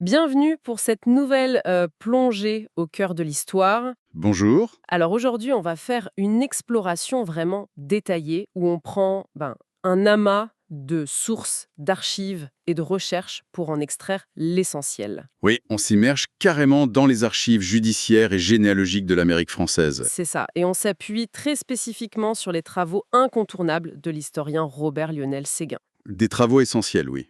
Bienvenue pour cette nouvelle plongée au cœur de l'histoire. Bonjour. Alors aujourd'hui, on va faire une exploration vraiment détaillée où on prend un amas de sources, d'archives et de recherches pour en extraire l'essentiel. Oui, on s'immerge carrément dans les archives judiciaires et généalogiques de l'Amérique française. C'est ça. Et on s'appuie très spécifiquement sur les travaux incontournables de l'historien Robert Lionel Séguin. Des travaux essentiels, oui.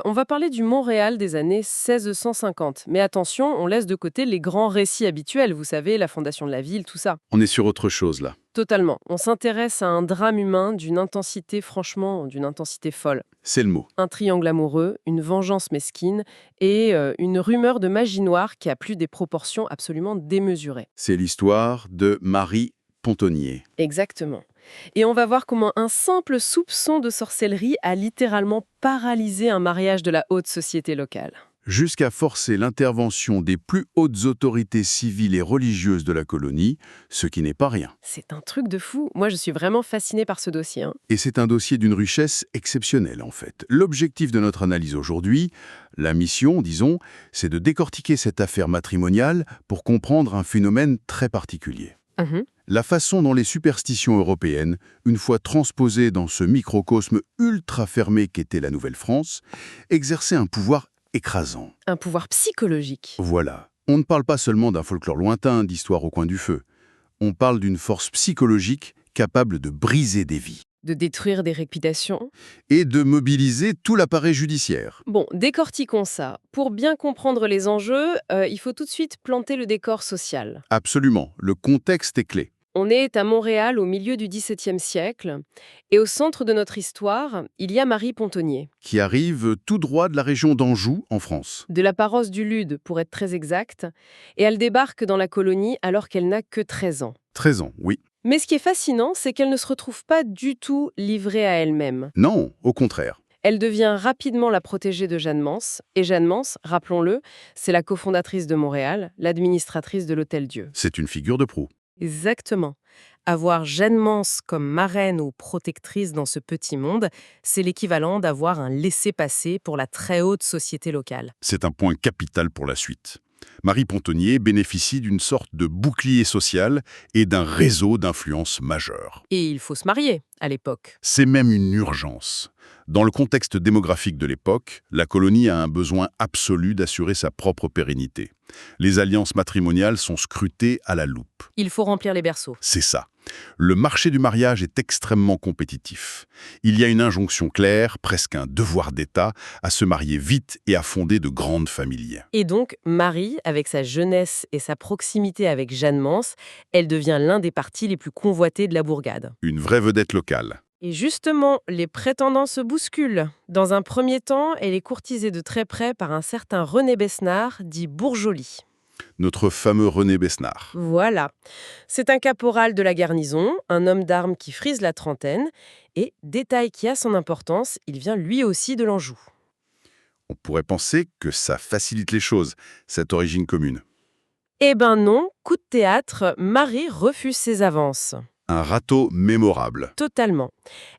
On va parler du Montréal des années 1650. Mais attention, on laisse de côté les grands récits habituels, vous savez, la fondation de la ville, tout ça. On est sur autre chose là. Totalement. On s'intéresse à un drame humain d'une intensité, franchement, d'une intensité folle. C'est le mot. Un triangle amoureux, une vengeance mesquine et une rumeur de magie noire qui a pris des proportions absolument démesurées. C'est l'histoire de Marie Pontonnier. Exactement. Et on va voir comment un simple soupçon de sorcellerie a littéralement paralysé un mariage de la haute société locale. Jusqu'à forcer l'intervention des plus hautes autorités civiles et religieuses de la colonie, ce qui n'est pas rien. C'est un truc de fou. Moi, je suis vraiment fascinée par ce dossier. Et c'est un dossier d'une richesse exceptionnelle en fait. L'objectif de notre analyse aujourd'hui, la mission, disons, c'est de décortiquer cette affaire matrimoniale pour comprendre un phénomène très particulier. Mhm. La façon dont les superstitions européennes, une fois transposées dans ce microcosme ultra fermé qu'était la Nouvelle-France, exerçaient un pouvoir écrasant. Un pouvoir psychologique. Voilà. On ne parle pas seulement d'un folklore lointain, d'histoire au coin du feu. On parle d'une force psychologique capable de briser des vies De détruire des réputations. et de mobiliser tout l'appareil judiciaire. Bon, décortiquons ça. Pour bien comprendre les enjeux, il faut tout de suite planter le décor social. Absolument. Le contexte est clé. On est à Montréal au milieu du XVIIe siècle, et au centre de notre histoire, il y a Marie Pontonnier, Qui arrive tout droit de la région d'Anjou, en France. de la paroisse du Lude pour être très exact, et elle débarque dans la colonie alors qu'elle n'a que 13 ans. 13 ans, oui. Mais ce qui est fascinant, c'est qu'elle ne se retrouve pas du tout livrée à elle-même. Non, au contraire. Elle devient rapidement la protégée de Jeanne Mance, et Jeanne Mance, rappelons-le, c'est la cofondatrice de Montréal, l'administratrice de l'Hôtel-Dieu. C'est une figure de proue. Exactement. Avoir Jeanne Mance comme marraine ou protectrice dans ce petit monde, c'est l'équivalent d'avoir un laissez-passer pour la très haute société locale. C'est un point capital pour la suite. Marie Pontonnier bénéficie d'une sorte de bouclier social et d'un réseau d'influence majeure. Et il faut se marier, à l'époque. C'est même une urgence. Dans le contexte démographique de l'époque, la colonie a un besoin absolu d'assurer sa propre pérennité. Les alliances matrimoniales sont scrutées à la loupe. Il faut remplir les berceaux. C'est ça. Le marché du mariage est extrêmement compétitif. Il y a une injonction claire, presque un devoir d'État, à se marier vite et à fonder de grandes familles. Et donc, Marie, avec sa jeunesse et sa proximité avec Jeanne Mance, elle devient l'un des partis les plus convoités de la bourgade. Une vraie vedette locale. Et justement, les prétendants se bousculent. Dans un premier temps, elle est courtisée de très près par un certain René Besnard, dit Bourjoli. Notre fameux René Besnard. Voilà. C'est un caporal de la garnison, un homme d'armes qui frise la trentaine, et, détail qui a son importance, il vient lui aussi de l'Anjou. On pourrait penser que ça facilite les choses, cette origine commune. Eh ben non, coup de théâtre, Marie refuse ses avances. Un râteau mémorable. Totalement.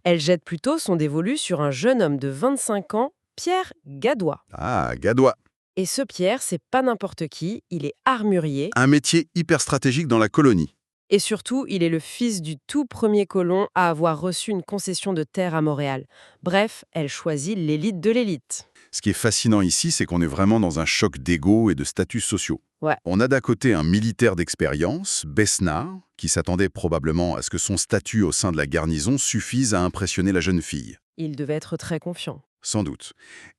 Elle jette plutôt son dévolu sur un jeune homme de 25 ans, Pierre Gadois. Ah, Gadois. Et ce Pierre, c'est pas n'importe qui, il est armurier, Un métier hyper stratégique dans la colonie. et surtout, il est le fils du tout premier colon à avoir reçu une concession de terre à Montréal. Bref, elle choisit l'élite de l'élite. Ce qui est fascinant ici, c'est qu'on est vraiment dans un choc d'ego et de statuts sociaux. Ouais. On a d'un côté un militaire d'expérience, Besnard, qui s'attendait probablement à ce que son statut au sein de la garnison suffise à impressionner la jeune fille. Il devait être très confiant. Sans doute.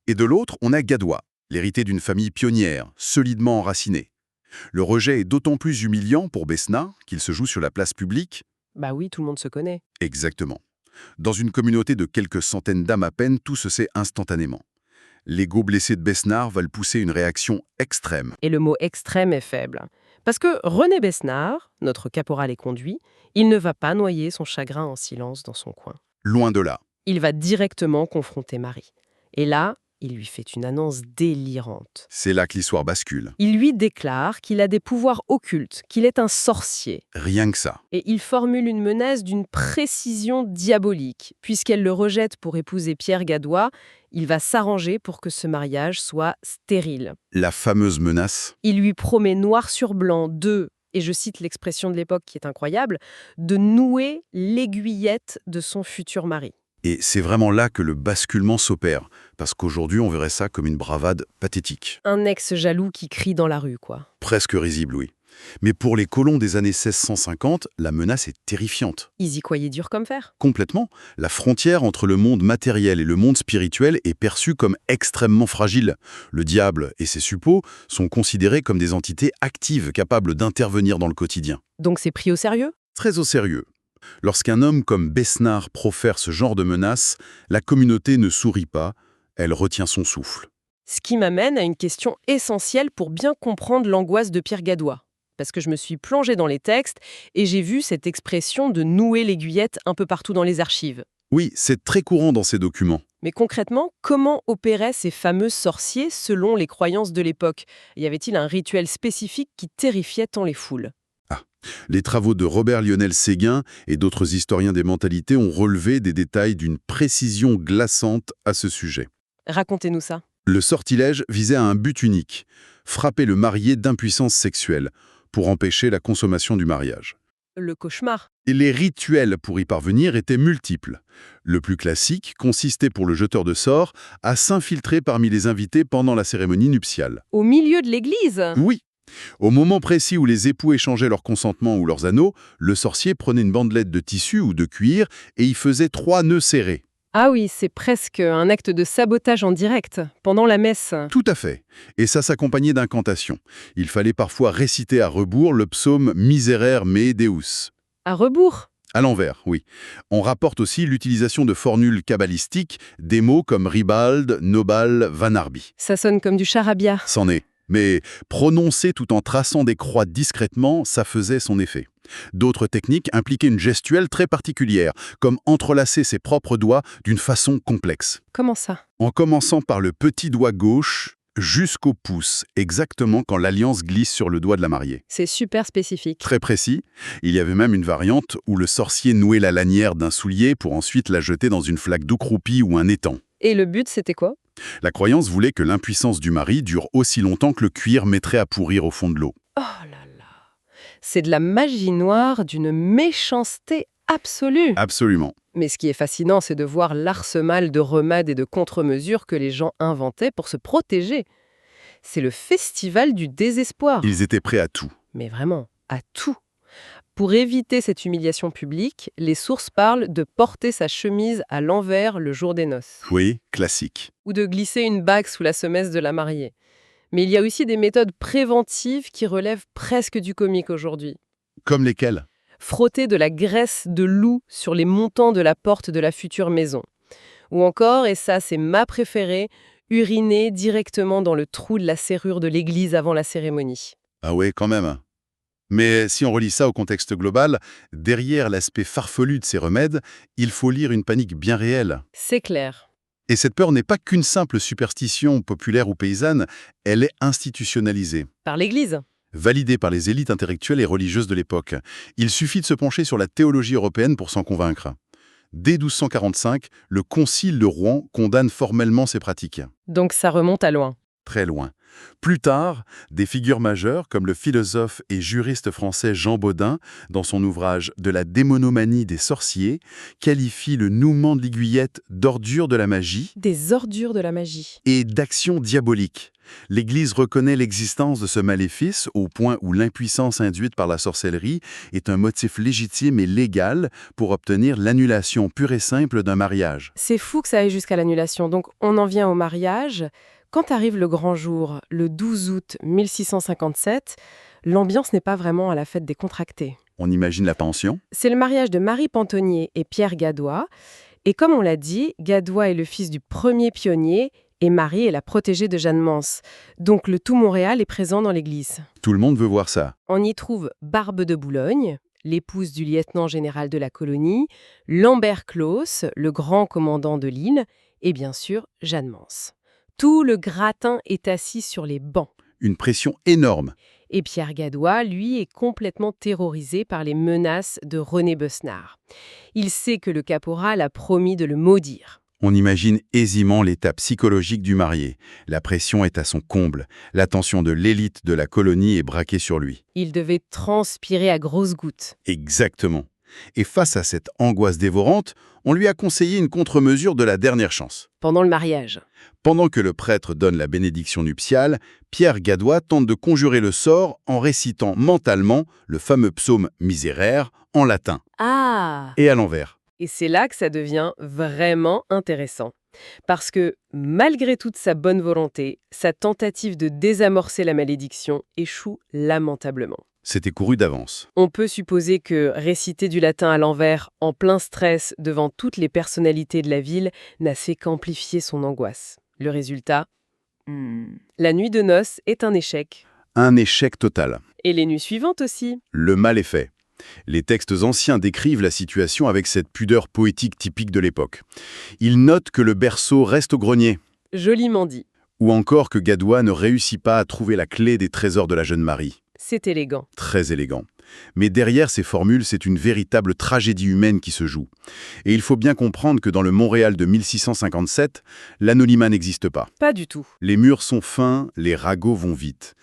Et de l'autre, on a Gadois, l'héritier d'une famille pionnière, solidement enracinée. Le rejet est d'autant plus humiliant pour Besnard qu'il se joue sur la place publique. Bah oui, tout le monde se connaît. Exactement. Dans une communauté de quelques centaines d'âmes à peine, tout se sait instantanément. L'ego blessé de Besnard va le pousser à une réaction extrême. Et le mot extrême est faible. Parce que René Besnard, notre caporal et conduit, il ne va pas noyer son chagrin en silence dans son coin. Loin de là. Il va directement confronter Marie. Et là, il lui fait une annonce délirante. C'est là que l'histoire bascule. Il lui déclare qu'il a des pouvoirs occultes, qu'il est un sorcier. Rien que ça. Et il formule une menace d'une précision diabolique. Puisqu'elle le rejette pour épouser Pierre Gadois, il va s'arranger pour que ce mariage soit stérile. La fameuse menace. Il lui promet noir sur blanc et je cite l'expression de l'époque qui est incroyable, de nouer l'aiguillette de son futur mari. Et c'est vraiment là que le basculement s'opère, parce qu'aujourd'hui on verrait ça comme une bravade pathétique. Un ex jaloux qui crie dans la rue, quoi. Presque risible, oui. Mais pour les colons des années 1650, la menace est terrifiante. Ils y croyaient dur comme fer. Complètement. La frontière entre le monde matériel et le monde spirituel est perçue comme extrêmement fragile. Le diable et ses suppôts sont considérés comme des entités actives capables d'intervenir dans le quotidien. Donc c'est pris au sérieux? Très au sérieux. Lorsqu'un homme comme Besnard profère ce genre de menace, la communauté ne sourit pas, elle retient son souffle. Ce qui m'amène à une question essentielle pour bien comprendre l'angoisse de Pierre Gadois. Parce que je me suis plongée dans les textes et j'ai vu cette expression de nouer l'aiguillette un peu partout dans les archives. Oui, c'est très courant dans ces documents. Mais concrètement, comment opéraient ces fameux sorciers selon les croyances de l'époque? Y avait-il un rituel spécifique qui terrifiait tant les foules? Les travaux de Robert Lionel Séguin et d'autres historiens des mentalités ont relevé des détails d'une précision glaçante à ce sujet. Racontez-nous ça. Le sortilège visait à un but unique, frapper le marié d'impuissance sexuelle, pour empêcher la consommation du mariage. Le cauchemar. Et les rituels pour y parvenir étaient multiples. Le plus classique consistait pour le jeteur de sorts à s'infiltrer parmi les invités pendant la cérémonie nuptiale. Au milieu de l'église? Oui. Au moment précis où les époux échangeaient leur consentement ou leurs anneaux, le sorcier prenait une bandelette de tissu ou de cuir et y faisait 3 nœuds serrés. Ah oui, c'est presque un acte de sabotage en direct, pendant la messe. Tout à fait. Et ça s'accompagnait d'incantations. Il fallait parfois réciter à rebours le psaume Miserere mea Deus. À rebours? À l'envers, oui. On rapporte aussi l'utilisation de formules kabbalistiques, des mots comme Ribald, Nobal, Vanarbi. Ça sonne comme du charabia. C'en est. Mais prononcer tout en traçant des croix discrètement, ça faisait son effet. D'autres techniques impliquaient une gestuelle très particulière, comme entrelacer ses propres doigts d'une façon complexe. Comment ça? En commençant par le petit doigt gauche jusqu'au pouce, exactement quand l'alliance glisse sur le doigt de la mariée. C'est super spécifique. Très précis, il y avait même une variante où le sorcier nouait la lanière d'un soulier pour ensuite la jeter dans une flaque d'eau croupie ou un étang. Et le but, c'était quoi? La croyance voulait que l'impuissance du mari dure aussi longtemps que le cuir mettrait à pourrir au fond de l'eau. Oh là là! C'est de la magie noire d'une méchanceté absolue. Absolument. Mais ce qui est fascinant, c'est de voir l'arsenal de remèdes et de contre-mesures que les gens inventaient pour se protéger. C'est le festival du désespoir. Ils étaient prêts à tout. Mais vraiment, à tout. Pour éviter cette humiliation publique, les sources parlent de porter sa chemise à l'envers le jour des noces. Oui, classique. Ou de glisser une bague sous la semence de la mariée. Mais il y a aussi des méthodes préventives qui relèvent presque du comique aujourd'hui. Comme lesquels? Frotter de la graisse de loup sur les montants de la porte de la future maison. Ou encore, et ça c'est ma préférée, uriner directement dans le trou de la serrure de l'église avant la cérémonie. Ah ouais, quand même. Mais si on relie ça au contexte global, derrière l'aspect farfelu de ces remèdes, il faut lire une panique bien réelle. C'est clair. Et cette peur n'est pas qu'une simple superstition populaire ou paysanne, elle est institutionnalisée. Par l'église. Validée par les élites intellectuelles et religieuses de l'époque. Il suffit de se pencher sur la théologie européenne pour s'en convaincre. Dès 1245, le Concile de Rouen condamne formellement ces pratiques. Donc ça remonte à loin. Très loin. Plus tard, des figures majeures comme le philosophe et juriste français Jean Bodin, dans son ouvrage « De la démonomanie des sorciers », qualifient le nouement de l'aiguillette d'ordure de la magie Des ordures de la magie. et d'action diabolique. L'Église reconnaît l'existence de ce maléfice au point où l'impuissance induite par la sorcellerie est un motif légitime et légal pour obtenir l'annulation pure et simple d'un mariage. C'est fou que ça aille jusqu'à l'annulation. Donc on en vient au mariage. Quand arrive le grand jour, le 12 août 1657, l'ambiance n'est pas vraiment à la fête des contractés. On imagine la pension? C'est le mariage de Marie Pantonnier et Pierre Gadois. Et comme on l'a dit, Gadois est le fils du premier pionnier et Marie est la protégée de Jeanne Mance. Donc le tout Montréal est présent dans l'église. Tout le monde veut voir ça. On y trouve Barbe de Boulogne, l'épouse du lieutenant général de la colonie, Lambert Claus, le grand commandant de l'île, et bien sûr Jeanne Mance. Tout le gratin est assis sur les bancs. Une pression énorme. Et Pierre Gadois, lui, est complètement terrorisé par les menaces de René Besnard. Il sait que le caporal a promis de le maudire. On imagine aisément l'état psychologique du marié. La pression est à son comble. L'attention de l'élite de la colonie est braquée sur lui. Il devait transpirer à grosses gouttes. Exactement. Et face à cette angoisse dévorante, on lui a conseillé une contre-mesure de la dernière chance. Pendant le mariage. Pendant que le prêtre donne la bénédiction nuptiale, Pierre Gadois tente de conjurer le sort en récitant mentalement le fameux psaume Miserere en latin Ah! et à l'envers. Et c'est là que ça devient vraiment intéressant. Parce que, malgré toute sa bonne volonté, sa tentative de désamorcer la malédiction échoue lamentablement. C'était couru d'avance. On peut supposer que réciter du latin à l'envers, en plein stress devant toutes les personnalités de la ville, n'a fait qu'amplifier son angoisse. Le résultat, la nuit de noces est un échec. Un échec total. Et les nuits suivantes aussi. Le mal est fait. Les textes anciens décrivent la situation avec cette pudeur poétique typique de l'époque. Ils notent que le berceau reste au grenier. Joliment dit. Ou encore que Gadois ne réussit pas à trouver la clé des trésors de la jeune Marie. C'est élégant. Très élégant. Mais derrière ces formules, c'est une véritable tragédie humaine qui se joue. Et il faut bien comprendre que dans le Montréal de 1657, l'anonymat n'existe pas. Pas du tout. Les murs sont fins, les ragots vont vite.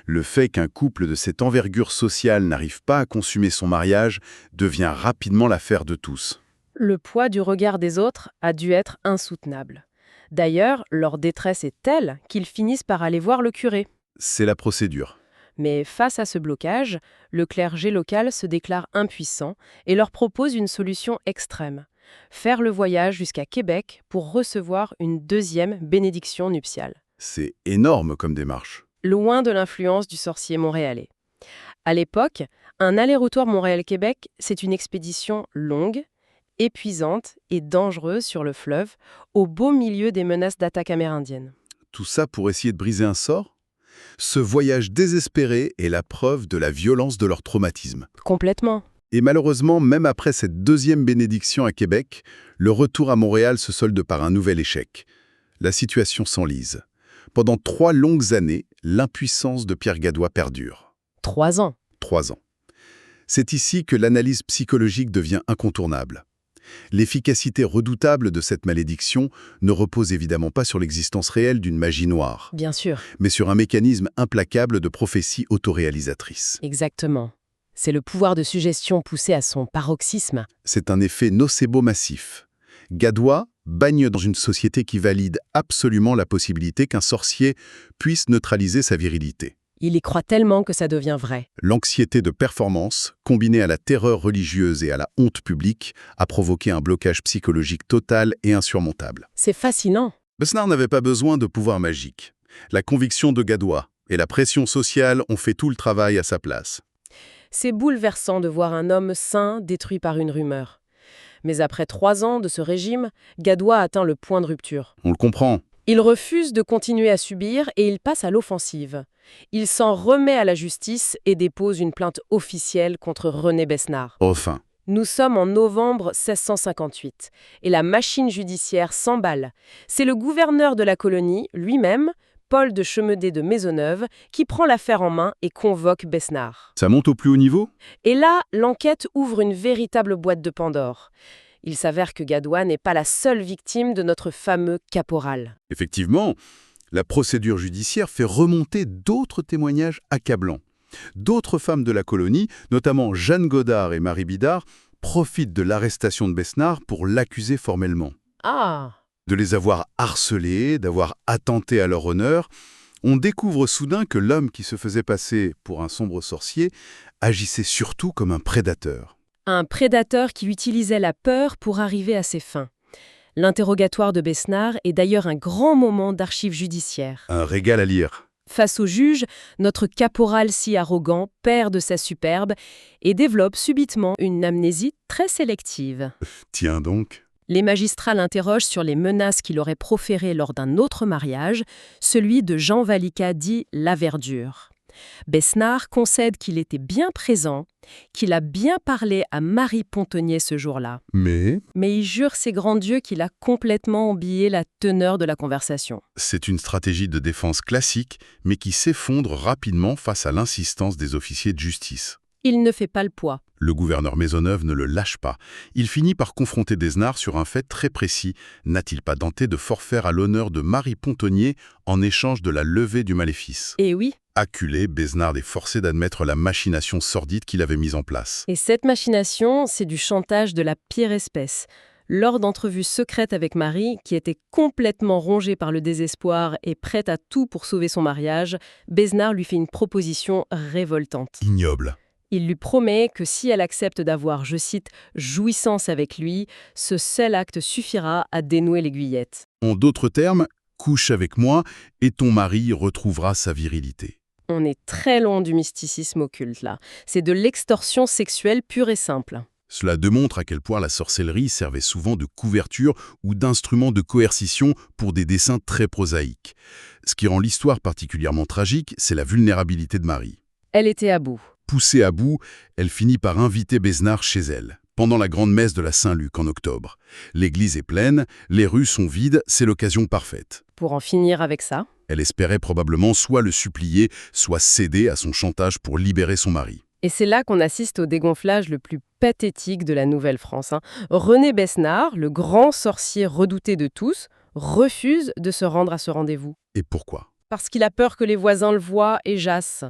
Le fait qu'un couple de cette envergure sociale n'arrive pas à consommer son mariage devient rapidement l'affaire de tous. Le poids du regard des autres a dû être insoutenable. D'ailleurs, leur détresse est telle qu'ils finissent par aller voir le curé. C'est la procédure. Mais face à ce blocage, le clergé local se déclare impuissant et leur propose une solution extrême. Faire le voyage jusqu'à Québec pour recevoir une deuxième bénédiction nuptiale. C'est énorme comme démarche. Loin de l'influence du sorcier montréalais. À l'époque, un aller-retour Montréal-Québec, c'est une expédition longue, épuisante et dangereuse sur le fleuve, au beau milieu des menaces d'attaque amérindienne. Tout ça pour essayer de briser un sort ? Ce voyage désespéré est la preuve de la violence de leur traumatisme. Complètement. Et malheureusement, même après cette deuxième bénédiction à Québec, le retour à Montréal se solde par un nouvel échec. La situation s'enlise. Pendant 3 longues années, l'impuissance de Pierre Gadois perdure. 3 ans. 3 ans. C'est ici que l'analyse psychologique devient incontournable. L'efficacité redoutable de cette malédiction ne repose évidemment pas sur l'existence réelle d'une magie noire, Bien sûr. mais sur un mécanisme implacable de prophétie autoréalisatrice. Exactement. C'est le pouvoir de suggestion poussé à son paroxysme. C'est un effet nocebo massif. Gadois baigne dans une société qui valide absolument la possibilité qu'un sorcier puisse neutraliser sa virilité. Il y croit tellement que ça devient vrai. L'anxiété de performance, combinée à la terreur religieuse et à la honte publique, a provoqué un blocage psychologique total et insurmontable. C'est fascinant. Besnard n'avait pas besoin de pouvoir magique. La conviction de Gadois et la pression sociale ont fait tout le travail à sa place. C'est bouleversant de voir un homme sain détruit par une rumeur. Mais après 3 ans de ce régime, Gadois atteint le point de rupture. On le comprend. Il refuse de continuer à subir et il passe à l'offensive. Il s'en remet à la justice et dépose une plainte officielle contre René Besnard. Enfin, Nous sommes en novembre 1658 et la machine judiciaire s'emballe. C'est le gouverneur de la colonie, lui-même, Paul de Chemedet de Maisonneuve, qui prend l'affaire en main et convoque Besnard. ça monte au plus haut niveau ? Et là, l'enquête ouvre une véritable boîte de Pandore. Il s'avère que Gadois n'est pas la seule victime de notre fameux caporal. Effectivement, la procédure judiciaire fait remonter d'autres témoignages accablants. D'autres femmes de la colonie, notamment Jeanne Godard et Marie Bidard, profitent de l'arrestation de Besnard pour l'accuser formellement. Ah! De les avoir harcelés, d'avoir attenté à leur honneur, on découvre soudain que l'homme qui se faisait passer pour un sombre sorcier agissait surtout comme un prédateur. Un prédateur qui utilisait la peur pour arriver à ses fins. L'interrogatoire de Besnard est d'ailleurs un grand moment d'archives judiciaires. Un régal à lire. Face au juge, notre caporal si arrogant perd de sa superbe et développe subitement une amnésie très sélective. Tiens donc. Les magistrats l'interrogent sur les menaces qu'il aurait proférées lors d'un autre mariage, celui de Jean Valica dit La Verdure. Besnard concède qu'il était bien présent, qu'il a bien parlé à Marie Pontonnier ce jour-là, Mais mais il jure ses grands dieux qu'il a complètement oublié la teneur de la conversation. c'est une stratégie de défense classique, mais qui s'effondre rapidement face à l'insistance des officiers de justice. Il ne fait pas le poids. Le gouverneur Maisonneuve ne le lâche pas. Il finit par confronter Besnard sur un fait très précis. N'a-t-il pas tenté de forfaire à l'honneur de Marie Pontonnier en échange de la levée du maléfice? Et oui, Acculé, Besnard est forcé d'admettre la machination sordide qu'il avait mise en place. et cette machination, c'est du chantage de la pire espèce. Lors d'entrevues secrètes avec Marie, qui était complètement rongée par le désespoir et prête à tout pour sauver son mariage, Besnard lui fait une proposition révoltante. Ignoble. Il lui promet que si elle accepte d'avoir, je cite, « jouissance avec lui », ce seul acte suffira à dénouer l'aiguillette. En d'autres termes, couche avec moi et ton mari retrouvera sa virilité. On est très loin du mysticisme occulte, là. C'est de l'extorsion sexuelle pure et simple. Cela démontre à quel point la sorcellerie servait souvent de couverture ou d'instrument de coercition pour des desseins très prosaïques. Ce qui rend l'histoire particulièrement tragique, c'est la vulnérabilité de Marie. Elle était à bout. Poussée à bout, elle finit par inviter Besnard chez elle, pendant la grande messe de la Saint-Luc en octobre. L'église est pleine, les rues sont vides, c'est l'occasion parfaite. Pour en finir avec ça, Elle espérait probablement soit le supplier, soit céder à son chantage pour libérer son mari. et c'est là qu'on assiste au dégonflage le plus pathétique de la Nouvelle-France. René Besnard, le grand sorcier redouté de tous, refuse de se rendre à ce rendez-vous. Et pourquoi? Parce qu'il a peur que les voisins le voient et jassent.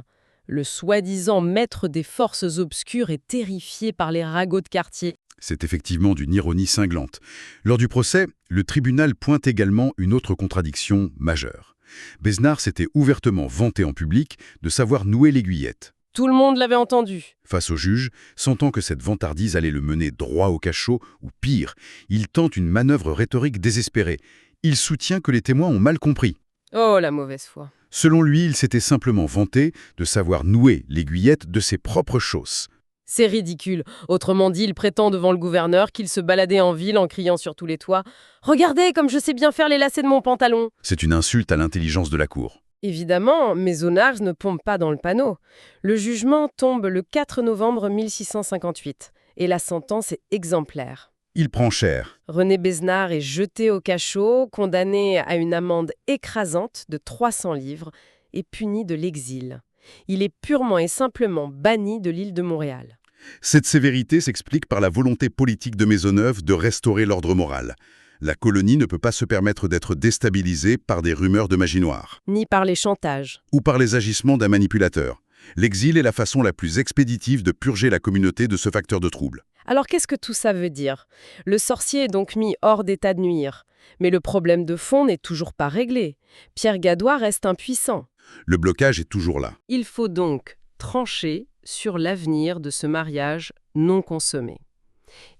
Le soi-disant maître des forces obscures est terrifié par les ragots de quartier. C'est effectivement d'une ironie cinglante. Lors du procès, le tribunal pointe également une autre contradiction majeure. Besnard s'était ouvertement vanté en public de savoir nouer l'aiguillette. Tout le monde l'avait entendu. Face au juge, sentant que cette vantardise allait le mener droit au cachot, ou pire, il tente une manœuvre rhétorique désespérée. Il soutient que les témoins ont mal compris. Oh, la mauvaise foi. Selon lui, il s'était simplement vanté de savoir nouer l'aiguillette de ses propres chausses. C'est ridicule. Autrement dit, il prétend devant le gouverneur qu'il se baladait en ville en criant sur tous les toits « Regardez comme je sais bien faire les lacets de mon pantalon !» C'est une insulte à l'intelligence de la cour. Évidemment, Maisonnard ne pompe pas dans le panneau. Le jugement tombe le 4 novembre 1658 et la sentence est exemplaire. Il prend cher. René Besnard est jeté au cachot, condamné à une amende écrasante de 300 livres et puni de l'exil. Il est purement et simplement banni de l'île de Montréal. Cette sévérité s'explique par la volonté politique de Maisonneuve de restaurer l'ordre moral. La colonie ne peut pas se permettre d'être déstabilisée par des rumeurs de magie noire. Ni par les chantages. Ou par les agissements d'un manipulateur. L'exil est la façon la plus expéditive de purger la communauté de ce facteur de trouble. Alors qu'est-ce que tout ça veut dire? Le sorcier est donc mis hors d'état de nuire. Mais le problème de fond n'est toujours pas réglé. Pierre Gadois reste impuissant. Le blocage est toujours là. Il faut donc trancher sur l'avenir de ce mariage non consommé.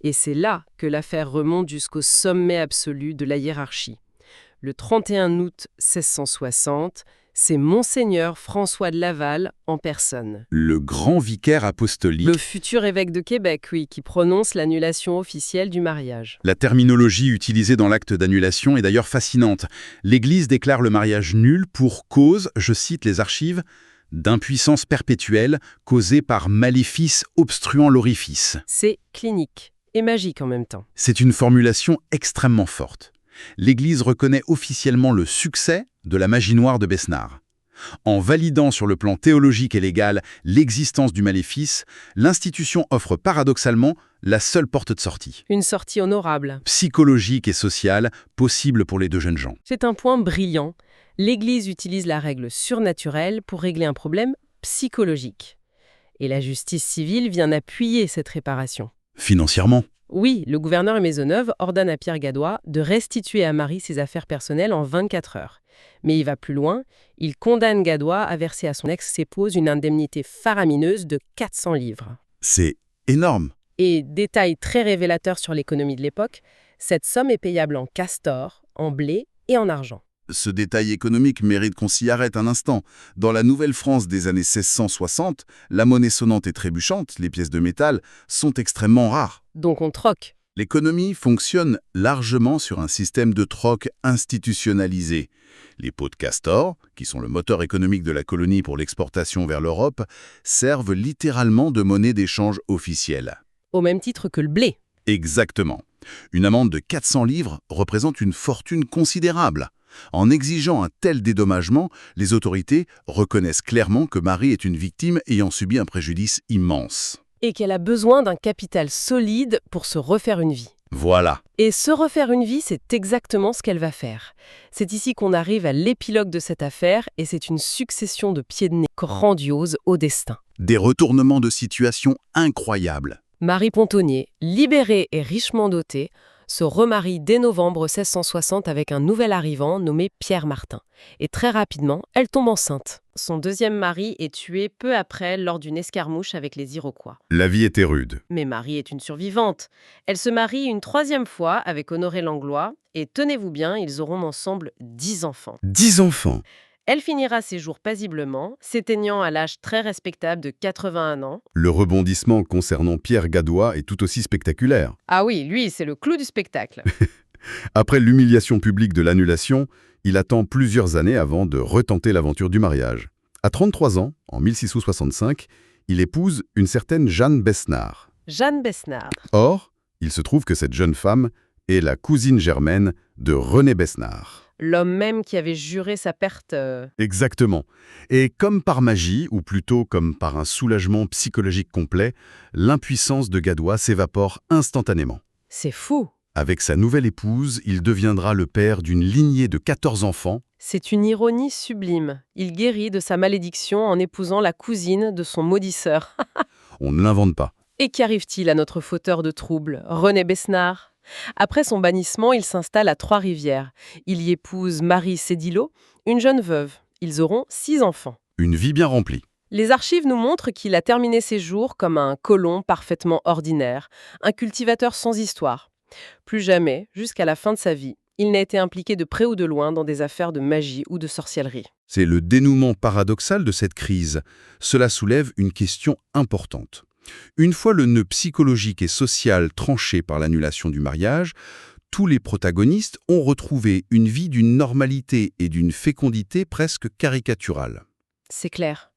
Et c'est là que l'affaire remonte jusqu'au sommet absolu de la hiérarchie. Le 31 août 1660, c'est Monseigneur François de Laval en personne. Le grand vicaire apostolique. Le futur évêque de Québec, oui, qui prononce l'annulation officielle du mariage. La terminologie utilisée dans l'acte d'annulation est d'ailleurs fascinante. L'Église déclare le mariage nul pour cause, je cite les archives, d'impuissance perpétuelle causée par maléfice obstruant l'orifice. C'est clinique et magique en même temps. C'est une formulation extrêmement forte. L'Église reconnaît officiellement le succès de la magie noire de Besnard. En validant sur le plan théologique et légal l'existence du maléfice, l'institution offre paradoxalement la seule porte de sortie. Une sortie honorable. Psychologique et sociale possible pour les deux jeunes gens. C'est un point brillant. L'Église utilise la règle surnaturelle pour régler un problème psychologique. Et la justice civile vient appuyer cette réparation. Financièrement. Oui, le gouverneur Maisonneuve ordonne à Pierre Gadois de restituer à Marie ses affaires personnelles en 24 heures. Mais il va plus loin, il condamne Gadois à verser à son ex-épouse une indemnité faramineuse de 400 livres. C'est énorme. Et détail très révélateur sur l'économie de l'époque, cette somme est payable en castor, en blé et en argent. Ce détail économique mérite qu'on s'y arrête un instant. Dans la Nouvelle-France des années 1660, la monnaie sonnante et trébuchante, les pièces de métal, sont extrêmement rares. Donc on troque. L'économie fonctionne largement sur un système de troc institutionnalisé. Les pots de castor, qui sont le moteur économique de la colonie pour l'exportation vers l'Europe, servent littéralement de monnaie d'échange officielle. Au même titre que le blé. Exactement. Une amende de 400 livres représente une fortune considérable. En exigeant un tel dédommagement, les autorités reconnaissent clairement que Marie est une victime ayant subi un préjudice immense. Et qu'elle a besoin d'un capital solide pour se refaire une vie. Voilà. Et se refaire une vie, c'est exactement ce qu'elle va faire. C'est ici qu'on arrive à l'épilogue de cette affaire, et c'est une succession de pieds de nez grandiose au destin. Des retournements de situation incroyables. Marie Pontonnier, libérée et richement dotée, se remarie dès novembre 1660 avec un nouvel arrivant nommé Pierre Martin. Et très rapidement, elle tombe enceinte. Son deuxième mari est tué peu après lors d'une escarmouche avec les Iroquois. La vie était rude. Mais Marie est une survivante. Elle se marie une troisième fois avec Honoré Langlois et tenez-vous bien, ils auront ensemble 10 enfants. 10 enfants. Elle finira ses jours paisiblement, s'éteignant à l'âge très respectable de 81 ans. Le rebondissement concernant Pierre Gadois est tout aussi spectaculaire. Ah oui, lui, c'est le clou du spectacle. Après l'humiliation publique de l'annulation, il attend plusieurs années avant de retenter l'aventure du mariage. À 33 ans, en 1665, il épouse une certaine Jeanne Besnard. Jeanne Besnard. Or, il se trouve que cette jeune femme est la cousine germaine de René Besnard. L'homme même qui avait juré sa perte. Exactement. Et comme par magie, ou plutôt comme par un soulagement psychologique complet, l'impuissance de Gadois s'évapore instantanément. C'est fou. Avec sa nouvelle épouse, il deviendra le père d'une lignée de 14 enfants. C'est une ironie sublime. Il guérit de sa malédiction en épousant la cousine de son maudisseur. On ne l'invente pas. Et qu'arrive-t-il à notre fauteur de troubles, René Besnard ? Après son bannissement, il s'installe à Trois-Rivières. Il y épouse Marie Sédilot, une jeune veuve. Ils auront 6 enfants. Une vie bien remplie. Les archives nous montrent qu'il a terminé ses jours comme un colon parfaitement ordinaire, un cultivateur sans histoire. Plus jamais, jusqu'à la fin de sa vie, il n'a été impliqué de près ou de loin dans des affaires de magie ou de sorcellerie. C'est le dénouement paradoxal de cette crise. Cela soulève une question importante. Une fois le nœud psychologique et social tranché par l'annulation du mariage, tous les protagonistes ont retrouvé une vie d'une normalité et d'une fécondité presque caricaturale. C'est clair.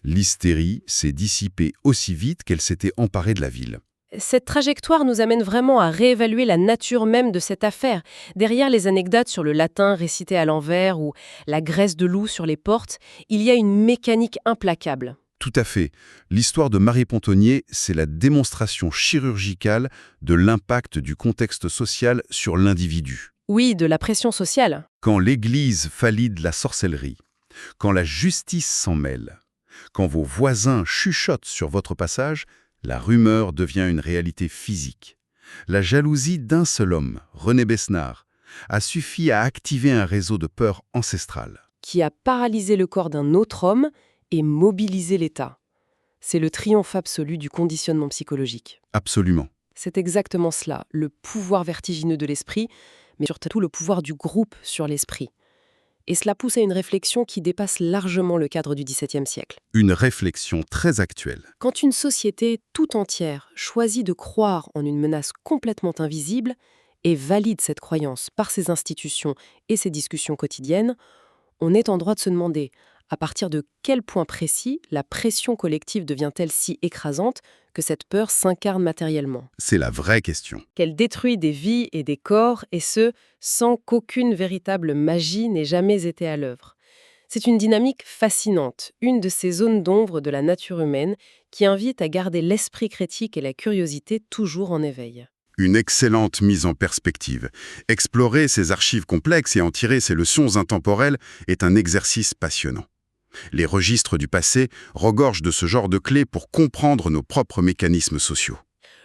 L'hystérie s'est dissipée aussi vite qu'elle s'était emparée de la ville. Cette trajectoire nous amène vraiment à réévaluer la nature même de cette affaire. Derrière les anecdotes sur le latin récité à l'envers ou la graisse de loup sur les portes, il y a une mécanique implacable. Tout à fait. L'histoire de Marie Pontonnier, c'est la démonstration chirurgicale de l'impact du contexte social sur l'individu. Oui, de la pression sociale. Quand l'Église valide la sorcellerie, quand la justice s'en mêle, quand vos voisins chuchotent sur votre passage, la rumeur devient une réalité physique. La jalousie d'un seul homme, René Besnard, a suffi à activer un réseau de peur ancestrale. Qui a paralysé le corps d'un autre homme et mobilisé l'État. C'est le triomphe absolu du conditionnement psychologique. Absolument. C'est exactement cela, le pouvoir vertigineux de l'esprit, mais surtout le pouvoir du groupe sur l'esprit. Et cela pousse à une réflexion qui dépasse largement le cadre du XVIIe siècle. Une réflexion très actuelle. Quand une société tout entière choisit de croire en une menace complètement invisible et valide cette croyance par ses institutions et ses discussions quotidiennes, on est en droit de se demander à partir de quel point précis la pression collective devient-elle si écrasante que cette peur s'incarne matériellement. C'est la vraie question. Qu'elle détruit des vies et des corps, et ce, sans qu'aucune véritable magie n'ait jamais été à l'œuvre. C'est une dynamique fascinante, une de ces zones d'ombre de la nature humaine qui invite à garder l'esprit critique et la curiosité toujours en éveil. Une excellente mise en perspective. Explorer ces archives complexes et en tirer ces leçons intemporelles est un exercice passionnant. Les registres du passé regorgent de ce genre de clés pour comprendre nos propres mécanismes sociaux.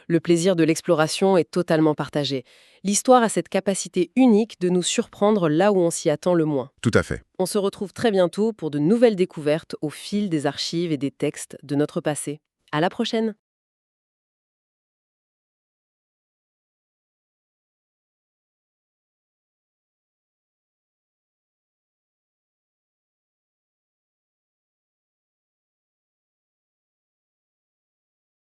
Le plaisir de l'exploration est totalement partagé. L'histoire a cette capacité unique de nous surprendre là où on s'y attend le moins. Tout à fait. On se retrouve très bientôt pour de nouvelles découvertes au fil des archives et des textes de notre passé. À la prochaine!